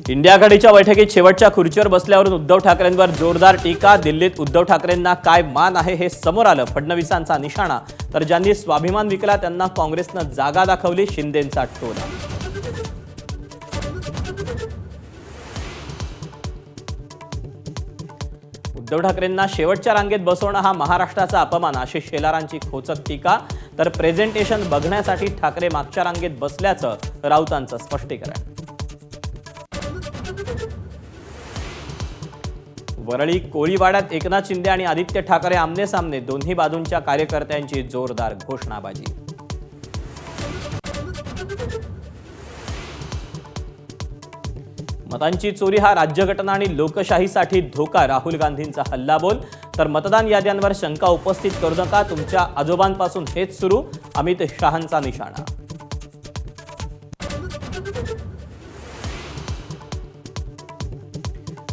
India आघाडीच्या बैठकीत शेवटच्या खुर्चीवर बसल्यावरून उद्धव ठाकरेंवर जोरदार टीका। दिल्लीत उद्धव ठाकरेंना काय मान आहे हे समोर आलं। फडणवीसांचा निशाणा, तर ज्यांनी स्वाभिमान विकला त्यांना काँग्रेसनं जागा दाखवली, शिंदेंचा टोला। उद्धव ठाकरेंना शेवटच्या रांगेत बसवणं हा महाराष्ट्राचा अपमान, अशी शेलारांची खोचक टीका। तर प्रेझेंटेशन बघण्यासाठी ठाकरे मागच्या रांगेत बसल्याचं राऊतांचं स्पष्टीकरण। वरळी कोळीवाड्यात एकनाथ शिंदे आणि आदित्य ठाकरे आमने सामने, दोन्ही बाजूंच्या कार्यकर्त्यांची जोरदार घोषणाबाजी। मतांची चोरी हा राज्यघटना आणि लोकशाहीसाठी धोका, राहुल गांधींचा हल्लाबोल। तर मतदान याद्यांवर शंका उपस्थित करू नका, तुमच्या आजोबांपासून हेच सुरू, अमित शहांचा निशाणा।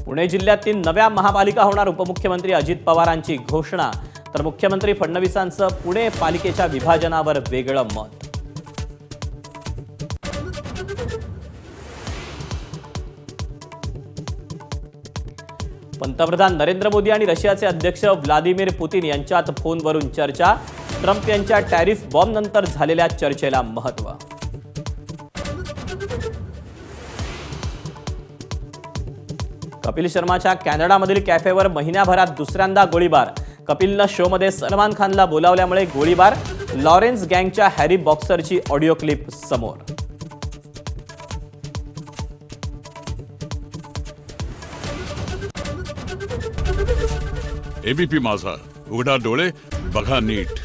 पुणे जिल्ह्यातील नव्या महापालिका होणार, उपमुख्यमंत्री अजित पवारांची घोषणा। तर मुख्यमंत्री फडणवीसांचं पुणे पालिकेच्या विभाजनावर वेगळं मत। पंतप्रधान नरेंद्र मोदी आणि रशियाचे अध्यक्ष व्लादिमीर पुतिन यांच्यात फोनवरून चर्चा। ट्रम्प यांच्या टॅरिफ बॉम्बनंतर झालेल्या चर्चेला महत्त्व। कपिल शर्माच्या कॅनडामधील कॅफेवर महिन्याभरात दुसऱ्यांदा गोळीबार। कपिलनं शोमध्ये सलमान खानला बोलावल्यामुळे गोळीबार। लॉरेन्स गँगच्या हॅरी बॉक्सरची ऑडिओ क्लिप समोर। एबीपी माझा, उघडा डोळे बघा नीट।